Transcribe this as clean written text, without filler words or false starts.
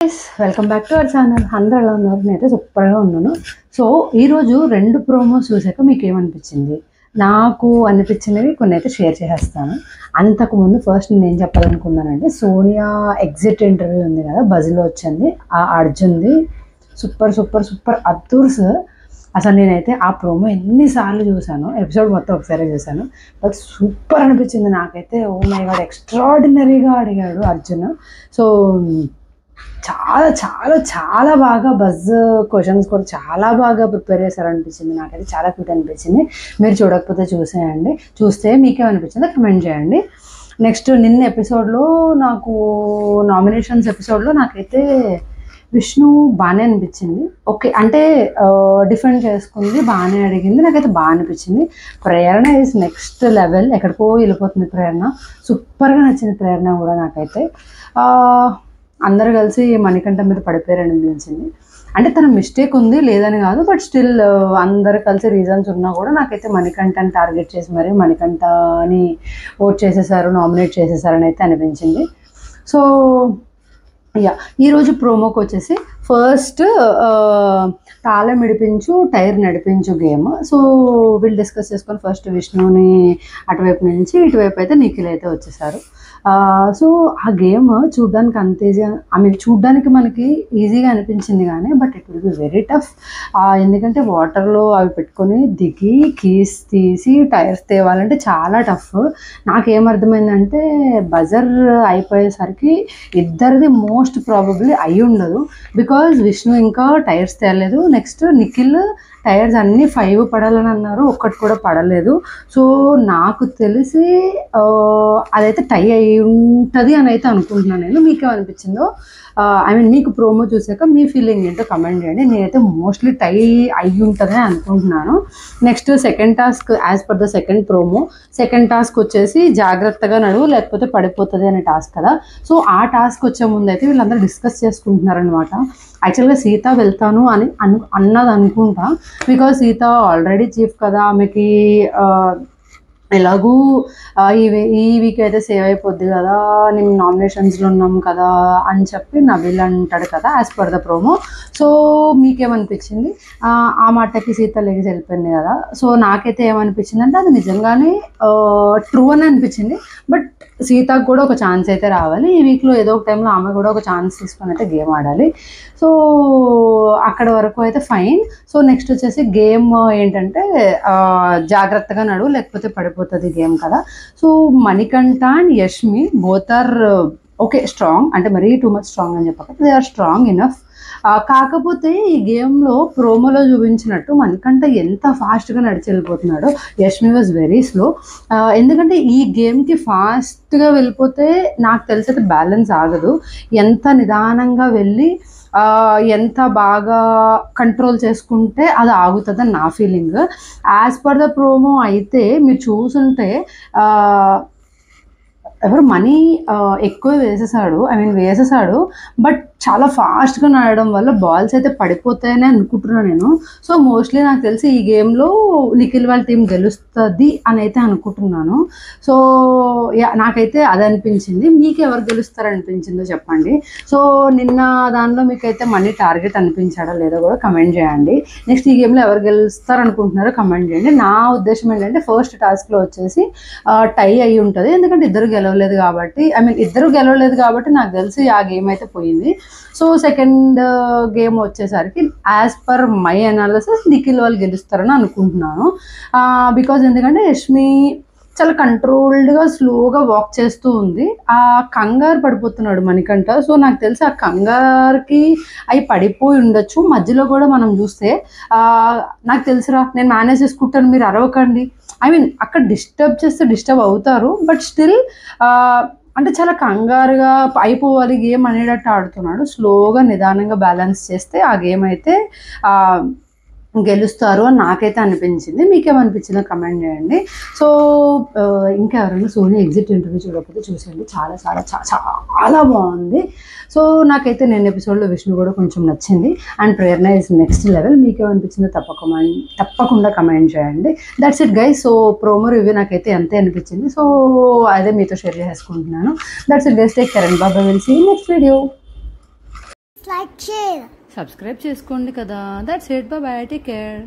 Welcome back to our channel. అందరూ ఎలా ఉన్నారు? నేనైతే సూపర్గా ఉన్నాను. సో ఈరోజు 2 ప్రోమోస్ చూసాక మీకు ఏమనిపించింది? నాకు అనిపించినవి కొన్ని అయితే షేర్ చేసేస్తాను. అంతకుముందు ఫస్ట్ నేను ఏం చెప్పాలనుకున్నానంటే, సోనియా ఎగ్జిట్ ఇంటర్వ్యూ ఉంది కదా, బజ్లో వచ్చింది ఆ అర్జున్ది. సూపర్ సూపర్ సూపర్ అద్దుర్స్. అసలు నేనైతే ఆ ప్రోమో ఎన్నిసార్లు చూశాను, ఎపిసోడ్ మొత్తం ఒకసారి చూశాను, బట్ సూపర్ అనిపించింది నాకైతే. ఓ మై గాడ్, ఎక్స్ట్రాడినరీగా అడిగాడు అర్జున్. సో చాలా చాలా చాలా బాగా బజ్ క్వశ్చన్స్ కూడా చాలా బాగా ప్రిపేర్ చేశారనిపించింది. నాకైతే చాలా క్యూట్ అనిపించింది. మీరు చూడకపోతే చూసేయండి, చూస్తే మీకేమనిపించిందో కమెంట్ చేయండి. నెక్స్ట్ నిన్న ఎపిసోడ్లో నాకు నామినేషన్స్ ఎపిసోడ్లో నాకైతే విష్ణు బాగానే అనిపించింది. ఓకే అంటే డిఫెండ్ చేసుకుంది, బాగానే అడిగింది, నాకైతే బాగా అనిపించింది. ప్రేరణ ఈజ్ నెక్స్ట్ లెవెల్, ఎక్కడికో వెళ్ళిపోతుంది ప్రేరణ. సూపర్గా నచ్చింది ప్రేరణ కూడా నాకైతే. అందరు కలిసి మణికంఠ మీద పడిపోయారని అనిపించింది. అంటే తన మిస్టేక్ ఉంది లేదని కాదు, బట్ స్టిల్ అందరు కలిసి రీజన్స్ ఉన్నా కూడా నాకైతే మణికంఠని టార్గెట్ చేసి మరి మణికంఠని ఓట్ చేసేసారు, నామినేట్ చేసేసారని అయితే అనిపించింది. సో ఈరోజు ప్రోమోకి వచ్చేసి ఫస్ట్ తాళం విడిపించు టైర్ నడిపించు గేమ్. సో వీళ్ళు డిస్కస్ చేసుకొని ఫస్ట్ విష్ణుని అటువైపు నుంచి ఇటువైపు అయితే నిఖిల్ అయితే వచ్చేసారు. సో ఆ గేమ్ చూడ్డానికి అంత ఈజీ, చూడ్డానికి మనకి ఈజీగా అనిపించింది కానీ but it will be very tough. ఎందుకంటే వాటర్లో అవి పెట్టుకొని దిగి కీస్ తీసి టైర్స్ తేవాలంటే చాలా టఫ్. నాకేమర్థమైందంటే బజర్ అయిపోయేసరికి ఇద్దరిది మోస్ట్ ప్రాబబ్లీ అయి ఉండదు. బికాజ్ విష్ణు ఇంకా టైర్స్ తేలేదు, నెక్స్ట్ నిఖిల్ టైర్స్ అన్నీ 5 పడాలని అన్నారు, ఒక్కటి కూడా పడలేదు. సో నాకు తెలిసి అదైతే టై అయి ఉంటుంది అని అయితే అనుకుంటున్నాను నేను. మీకేమనిపించిందో మీకు ప్రోమో చూసాక మీ ఫీలింగ్ ఏంటో కమెంట్ చేయండి. నేనైతే మోస్ట్లీ టై అయి ఉంటుందని అనుకుంటున్నాను. Next second task, as per the second promo, second task వచ్చేసి జాగ్రత్తగా నడువు లేకపోతే పడిపోతుంది అనే టాస్క్ కదా. సో ఆ టాస్క్ వచ్చే ముందు అయితే వీళ్ళందరూ డిస్కస్ చేసుకుంటున్నారనమాట. యాక్చువల్గా సీత వెళ్తాను అని అన్నది అనుకుంటా, బికాజ్ సీత ఆల్రెడీ చీఫ్ కదా, ఆమెకి ఎలాగూ ఈ వీక్ అయితే సేవ్ అయిపోద్ది కదా, నేను నామినేషన్స్లో ఉన్నాం కదా అని చెప్పి నవీల్ అంటాడు కదా as per the promo. So మీకేమనిపించింది? ఆ మాటకి సీత లెగిసి వెళ్ళిపోయింది కదా. సో నాకైతే ఏమనిపించింది అంటే అది నిజంగానే ట్రూ అని అనిపించింది. బట్ సీతకు కూడా ఒక ఛాన్స్ అయితే రావాలి ఈ వీక్లో, ఏదో ఒక టైంలో ఆమె కూడా ఒక ఛాన్స్ తీసుకొని అయితే గేమ్ ఆడాలి. సో అక్కడ వరకు అయితే ఫైన్. సో నెక్స్ట్ వచ్చేసి గేమ్ ఏంటంటే జాగ్రత్తగా నడువు లేకపోతే పడిపోతుంది గేమ్ కదా. So Manikanta and Yashmi both are okay strong, అంటే మరీ టూ మచ్ స్ట్రాంగ్ అని చెప్పక దే ఆర్ స్ట్రాంగ్ ఇనఫ్. కాకపోతే ఈ గేమ్లో ప్రోమోలో చూపించినట్టు మణికంఠ ఎంత ఫాస్ట్గా నడిచి వెళ్ళిపోతున్నాడో, యష్మి వాజ్ వెరీ స్లో. ఎందుకంటే ఈ గేమ్కి ఫాస్ట్గా వెళ్ళిపోతే నాకు తెలిసి అయితే బ్యాలెన్స్ ఆగదు. ఎంత నిదానంగా వెళ్ళి ఎంత బాగా కంట్రోల్ చేసుకుంటే అది ఆగుతుందని నా feeling. As per the promo అయితే మీరు చూసుంటే ఎవరు మనీ ఎక్కువ వేసేసాడు, బట్ చాలా ఫాస్ట్గా నడవడం వల్ల బాల్స్ అయితే పడిపోతాయని అనుకుంటున్నాను నేను. సో మోస్ట్లీ నాకు తెలిసి ఈ గేమ్లో నిఖిల్ వాళ్ళ టీం గెలుస్తుంది అని అయితే అనుకుంటున్నాను. సో నాకైతే అది అనిపించింది. మీకు ఎవరు గెలుస్తారనిపించిందో చెప్పండి. సో నిన్న దానిలో మీకైతే మనీ టార్గెట్ అనిపించాడా లేదో కూడా కమెంట్ చేయండి. నెక్స్ట్ ఈ గేమ్లో ఎవరు గెలుస్తారనుకుంటున్నారో కమెంట్ చేయండి. నా ఉద్దేశం ఏంటంటే ఫస్ట్ టాస్క్లో వచ్చేసి టై అయి ఉంటుంది, ఎందుకంటే ఇద్దరు గెలవలేదు కాబట్టి నాకు తెలిసి ఆ గేమ్ అయితే పోయింది. సో సెకండ్ గేమ్ వచ్చేసరికి as per my analysis Nikhil వాళ్ళు గెలుస్తారని అనుకుంటున్నాను. బికాజ్ ఎందుకంటే యష్మి చాలా కంట్రోల్డ్గా స్లోగా వాక్ చేస్తూ ఉంది, ఆ కంగారు పడిపోతున్నాడు మణికంఠ. సో నాకు తెలిసి ఆ కంగారుకి అవి పడిపోయి ఉండొచ్చు. మధ్యలో కూడా మనం చూస్తే నాకు తెలుసురా నేను మేనేజ్ చేసుకుంటాను మీరు అరవకండి, అక్కడ డిస్టర్బ్ చేస్తే డిస్టర్బ్ అవుతారు, బట్ స్టిల్ అంటే చాలా కంగారుగా అయిపోవాలి గేమ్ అనేటట్టు ఆడుతున్నాడు. స్లోగా నిదానంగా బ్యాలెన్స్ చేస్తే ఆ గేమ్ అయితే గెలుస్తారు అని నాకైతే అనిపించింది. మీకేమనిపించిందో కమెంట్ చేయండి. సో ఇంకా ఎవరైనా సోనీ ఎగ్జిట్ ఇంటర్వ్యూ చూడకపోతే చూసేయండి, చాలా చాలా చాలా బాగుంది. సో నాకైతే నేను ఎపిసోడ్లో విష్ణు కూడా కొంచెం నచ్చింది and Prerana is next level. మీకేమనిపించిందో తప్పకుండా కమెంట్ చేయండి. That's it guys. So promo review నాకైతే అంతే అనిపించింది. సో అదే మీతో షేర్ చేసుకుంటున్నాను. That's it guys. Take care and bye bye. Will see you next video. Like share subscribe చేసుకోండి కదా. That's it, bye bye, take care.